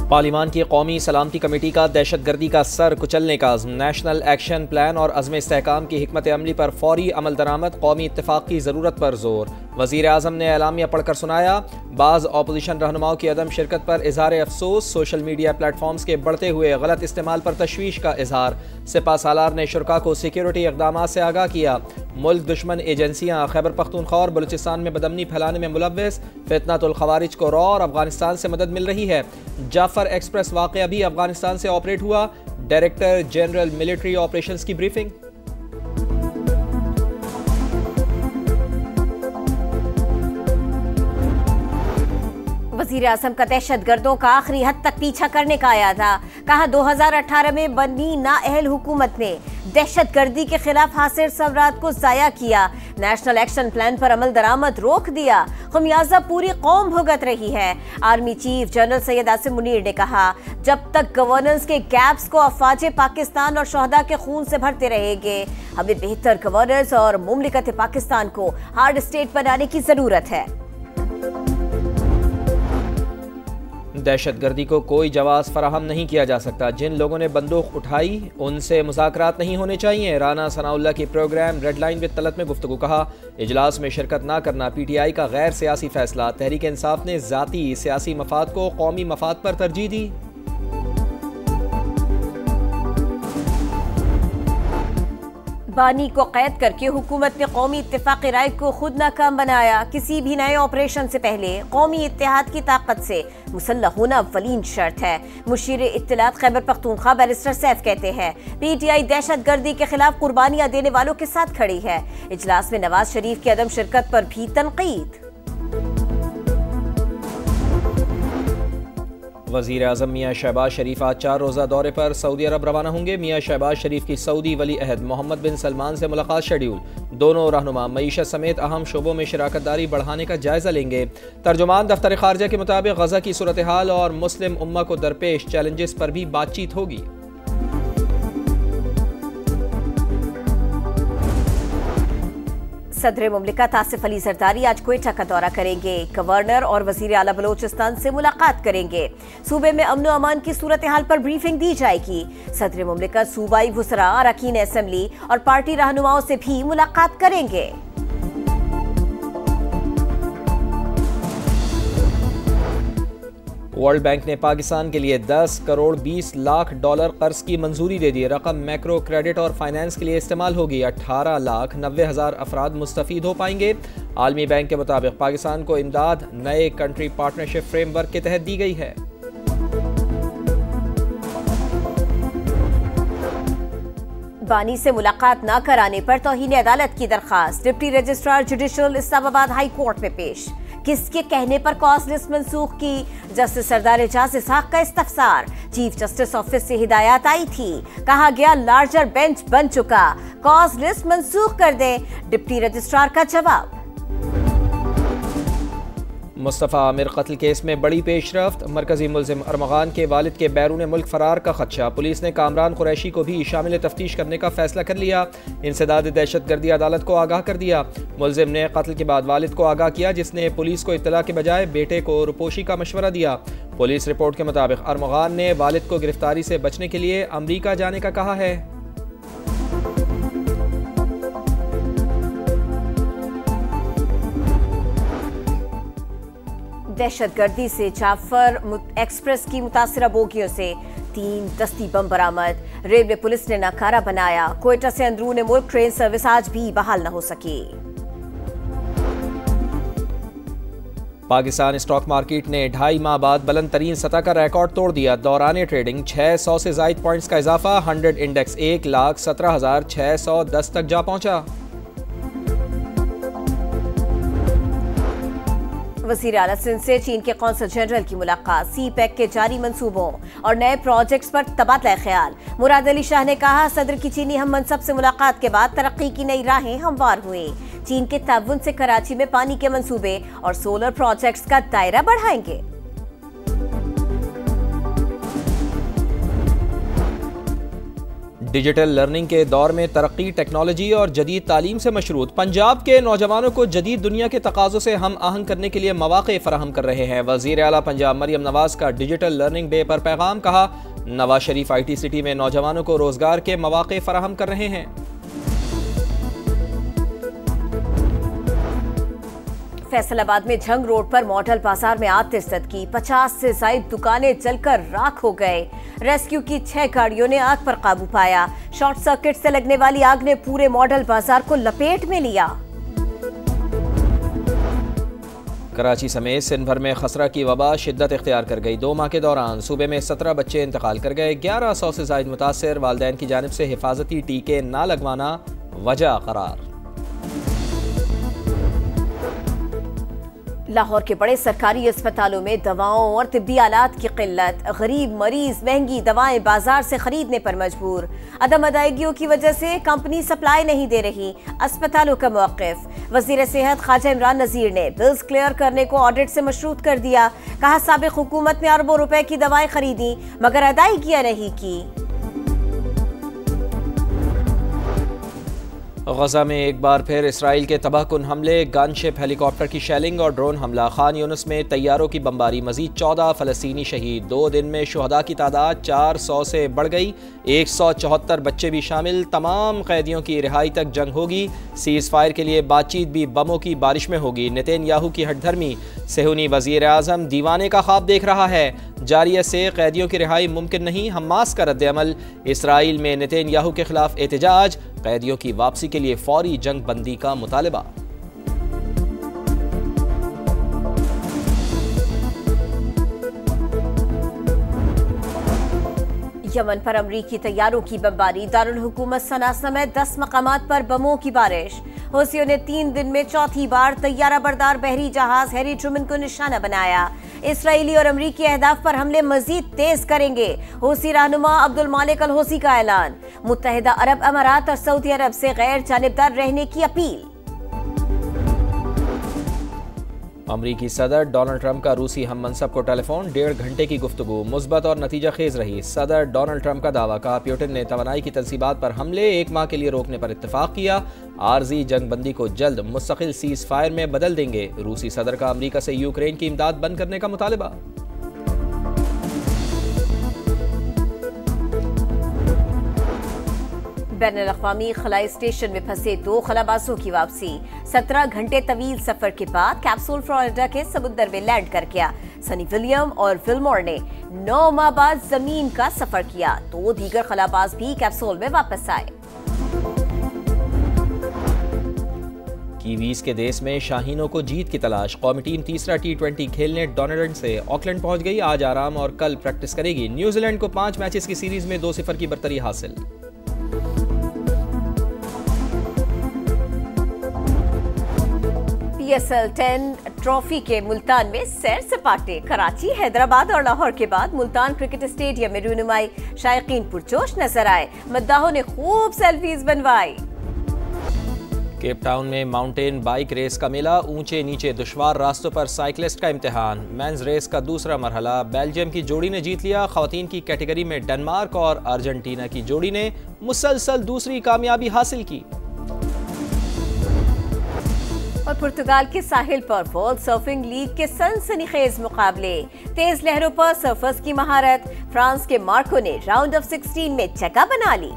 Parliament की कौमी सलामती कमेटी का दहशतगर्दी का सर कुचलने का अज़्म, नेशनल एक्शन प्लान और अज़्म इस्तेहकाम की हिकमत अमली पर फौरी अमल दरामद, कौमी इत्तेफाक की ज़रूरत पर जोर। वज़ीर आज़म ने एलामिया पढ़कर सुनाया। बाज़ अपोजिशन रहनुमाओं की अदम शिरकत पर इजहार अफसोस, सोशल मीडिया प्लेटफॉर्म्स के बढ़ते हुए गलत इस्तेमाल पर तशवीश का इजहार। सिपा सालार ने शुरा को सिक्योरिटी इक़दामात से आगाह किया। मुल्क दुश्मन एजेंसियाँ खैबर पख्तूनख्वा और बलूचिस्तान में बदमनी फैलाने में मुलव्वस, फितनतुल खवारिज को रॉ और अफगानिस्तान से मदद मिल रही है। जाफर एक्सप्रेस वाक़या भी अफगानिस्तान से ऑपरेट हुआ। डायरेक्टर जनरल मिलिट्री ऑपरेशंस की ब्रीफिंग। वज़ीर आज़म का दहशतगर्दों का आखिरी हद तक पीछा करने का आया था। कहा 2018 में बनी नाअहल हुकूमत ने दहशतगर्दी के खिलाफ हासिल सवरात को जाया किया, नेशनल एक्शन प्लान पर अमल दरामद रोक दिया, खमियाजा पूरी कौम भुगत रही है। Army chief general Syed Asim Munir ने कहा, जब तक गवर्नेंस के गैप्स को अफवाज पाकिस्तान और शहदा के खून से भरते रहेंगे, हमें बेहतर गवर्नेंस और मुमलिकत पाकिस्तान को हार्ड स्टेट बनाने की जरूरत है। दहशतगर्दी को कोई जवाब फराहम नहीं किया जा सकता। जिन लोगों ने बंदूक उठाई उनसे मुज़ाकरात नहीं होने चाहिए। राना सनाउल्लाह की program red line with Talat में गुफ्तगू। कहा, इजलास में शिरकत न करना PTI का गैर सियासी फैसला। तहरीक इंसाफ ने ज़ाती सियासी मफाद को कौमी मफाद पर तरजीह दी। बानी को कैद करके हुकूमत ने कौमी इत्तेफाक़ी राय को खुद नाकाम बनाया। किसी भी नए ऑपरेशन से पहले कौमी इत्तेहाद की ताकत से मुसल्लह होना अव्वलीन शर्त है। मुशीर इत्तलात खैबर पख्तूनख्वा बैरिस्टर सैफ कहते हैं, PTI दहशतगर्दी के खिलाफ कुर्बानियां देने वालों के साथ खड़ी है। इजलास में नवाज शरीफ की अदम शिरकत पर भी तनकीद। वज़ीर आज़म मियाँ शहबाज शरीफ आज 4 रोज़ा दौरे पर सऊदी अरब रवाना होंगे। मियाँ शहबाज शरीफ की सऊदी वली अहद मोहम्मद बिन सलमान से मुलाकात शेड्यूल। दोनों रहनुमा मईशत समेत अहम शोबों में शराकतदारी बढ़ाने का जायजा लेंगे। तर्जुमान दफ्तर खारजा के मुताबिक गज़ा की सूरत हाल और मुस्लिम उम्मा को दरपेश चैलेंजेस पर भी बातचीत होगी। सदर मुमलिकत आसिफ अली जरदारी आज क्वेटा का दौरा करेंगे। गवर्नर और वजीर आला बलोचिस्तान से मुलाकात करेंगे। सूबे में अमन और अमान की सूरत हाल पर ब्रीफिंग दी जाएगी। सदर मुमलिकत सूबाई वुज़रा, अरकान असेंबली और पार्टी रहनुमाओं से भी मुलाकात करेंगे। वर्ल्ड बैंक ने पाकिस्तान के लिए 10 करोड़ 20 लाख डॉलर कर्ज की मंजूरी दे दी। रकम मैक्रो क्रेडिट और फाइनेंस के लिए इस्तेमाल होगी। 18,90,000 अफराद मुस्तफीद हो पाएंगे। आलमी बैंक के मुताबिक पाकिस्तान को इमदाद नए कंट्री पार्टनरशिप फ्रेमवर्क के तहत दी गई है। बानी से मुलाकात न कराने पर तौहीन अदालत की दरखास्त deputy registrar judicial Islamabad high court में पेश। किसके कहने पर कॉज लिस्ट मंसूख की? जस्टिस सरदार एजाज इसहाक का इस्तफसार। चीफ जस्टिस ऑफिस से हिदायत आई थी, कहा गया लार्जर बेंच बन चुका, कॉज लिस्ट मंसूख कर दे। डिप्टी रजिस्ट्रार का जवाब। मुस्तफ़ा आमिर कत्ल केस में बड़ी पेशरफ्त। मरकजी मुल्जिम अरमगान के वालिद के बैरून मुल्क फरार का खदशा। पुलिस ने कामरान कुरैशी को भी शामिल तफ्तीश करने का फैसला कर लिया। इंसदाद दहशतगर्दी अदालत को आगाह कर दिया। मुल्जिम ने कत्ल के बाद वालिद को आगाह किया, जिसने पुलिस को इत्तला के बजाय बेटे को रुपोशी का मशवरा दिया। पुलिस रिपोर्ट के मुताबिक अरमगान ने वालिद को गिरफ्तारी से बचने के लिए अमरीका जाने का कहा है। दहशतगर्दी से जाफर एक्सप्रेस की मुतासिरा बोगियों से 3 दस्ती बम बरामद। रेलवे पुलिस ने नाकारा बनाया। क्वेटा से अंदरून मुल्क ट्रेन सर्विस आज भी बहाल न हो सकी। पाकिस्तान स्टॉक मार्केट ने 2.5 माह बाद बुलंद तरीन सतह का रिकॉर्ड तोड़ दिया। दौरान ट्रेडिंग 600 से ज़ायद पॉइंट्स का इजाफा। 100 इंडेक्स 1,17,610 तक जा पहुंचा। वज़ीर आला सिंध से चीन के कौंसल जनरल की मुलाकात। CPEC के जारी मंसूबों और नए प्रोजेक्ट्स पर तबादला ख्याल। मुराद अली शाह ने कहा, सदर की चीनी हम मनसब से मुलाकात के बाद तरक्की की नई राहें हमवार हुई। चीन के ताउन से कराची में पानी के मंसूबे और सोलर प्रोजेक्ट्स का दायरा बढ़ाएंगे। डिजिटल लर्निंग के दौर में तरक्की, टेक्नोलॉजी और जदीद तालीम से मशरूत पंजाब के नौजवानों को जदीद दुनिया के तकाज़ों से हम आहंग करने के लिए मौक़े फराहम कर रहे हैं। वज़ीर आला पंजाब मरियम नवाज का डिजिटल लर्निंग डे पर पैगाम, कहा नवाज शरीफ IT सिटी में नौजवानों को रोजगार के मौक़े फराहम कर रहे हैं। फैसलाबाद में झंग रोड पर मॉडल बाजार में आतिशबाजी की 50 से ज्यादा दुकानें जलकर राख हो गए। रेस्क्यू की 6 गाड़ियों ने आग पर काबू पाया। शॉर्ट सर्किट से लगने वाली आग ने पूरे मॉडल बाजार को लपेट में लिया। कराची समेत सिंध भर में खसरा की वबा शिद्दत इख्तियार कर गई। 2 माह के दौरान सूबे में 17 बच्चे इंतकाल कर गए। 1100 से ज्यादा मुतासिर वालिदैन की जानिब से हिफाजती टीके न लगवाना वजह करार। लाहौर के बड़े सरकारी अस्पतालों में दवाओं और तिब्बी आलात की किल्लत। गरीब मरीज महंगी दवाएं बाजार से खरीदने पर मजबूर। अदम अदायगियों की वजह से कंपनी सप्लाई नहीं दे रही। अस्पतालों का मौक़िफ। वज़ीर सेहत ख्वाजा इमरान नज़ीर ने बिल्स क्लियर करने को ऑडिट से मशरूत कर दिया। कहा साबिक़ हुकूमत ने अरबों रुपए की दवाएं खरीदी मगर अदायगियां नहीं की। गजा में एक बार फिर इसराइल के तबाहकुन हमले, गनशिप, हेलीकॉप्टर की शेलिंग और ड्रोन हमला। खान यूनिस में तैयारों की बमबारी, मजीद 14 फ़लस्तीनी शहीद। 2 दिन में शुहदा की तादाद 400 से बढ़ गई। 174 बच्चे भी शामिल। तमाम कैदियों की रिहाई तक जंग होगी। सीज़ फायर के लिए बातचीत भी बमों की बारिश में होगी। नेतन्याहू की हठधर्मी, सेहूनी वज़ीर आज़म दीवाने का ख्वाब देख रहा है। जारिया से कैदियों की रिहाई मुमकिन नहीं। हमास का रद्द-ए-अमल। इसराइल में नेतन्याहू के खिलाफ एहतजाज। कैदियों की वापसी के लिए फौरी जंग बंदी का मुतालबा। यमन पर अमरीकी तैयारों की बमबारी। दारुल हुकूमत सना समेत 10 मकामात पर बमों की बारिश। हौसियों ने 3 दिन में चौथी बार तैयारा बरदार बहरी जहाज हैरी ट्रूमन को निशाना बनाया। इसराइली और अमरीकी अहदाफ पर हमले मजीद तेज करेंगे। हौसी रहनुमा अब्दुल मालिक अल हौसी का ऐलान। मुत्तहिदा अरब अमारात और सऊदी अरब से गैर जानिबदार रहने की अपील। अमरीकी सदर डोनाल्ड ट्रंप का रूसी हम मनसब को टेलीफोन। 1.5 घंटे की गुफ्तगू मुस्बत और नतीजा खेज रही। सदर डोनाल्ड ट्रंप का दावा, कहा पुतिन ने तवानाई की तंसीबात पर हमले 1 माह के लिए रोकने पर इत्तेफाक किया। आर्जी जंग बंदी को जल्द मुस्तकिल सीज फायर में बदल देंगे। रूसी सदर का अमरीका से यूक्रेन की इमदाद बंद करने का मुतालबा। बैनुल-अक़वामी खलाई स्टेशन में फंसे 2 खलाबाजों की वापसी। 17 घंटे तवील सफर के बाद कैप्सूल फ्लोरिडा के समुद्र में लैंड कर गया। सनी विलियम और फिलमोर ने 9 माह बाद जमीन का सफर किया। 2 दीगर खलाबाज भी कैप्सूल में वापस आए। कीवीज के देश में शाहीनों को जीत की तलाश। कौमी टीम तीसरा T20 खेलने डोनेलन से ऑकलैंड पहुंच गई। आज आराम और कल प्रैक्टिस करेगी। न्यूजीलैंड को 5 मैचेस की सीरीज में 2-0 की बरतरी हासिल। PSL 10 ट्रॉफी के मुल्तान में सैर सपाटे। कराची, हैदराबाद और लाहौर के बाद मुल्तान क्रिकेट स्टेडियम में रूनुमाई। शायकीन पुरजोश नजर आए। मद्दाहों ने खूब सेल्फीज बनवाई। केप टाउन में माउंटेन बाइक रेस का मेला। ऊंचे नीचे दुश्वार रास्तों पर साइकिलिस्ट का इम्तिहान। मेंस रेस का दूसरा मरहला बेल्जियम की जोड़ी ने जीत लिया। खवातीन की कैटेगरी में डेनमार्क और अर्जेंटीना की जोड़ी ने मुसलसल दूसरी कामयाबी हासिल की। और पुर्तगाल के साहिल पर वर्ल्ड सर्फिंग लीग के सनसनीखेज मुकाबले। तेज लहरों पर सर्फर्स की महारत। फ्रांस के मार्को ने राउंड ऑफ 16 में जगह बना ली।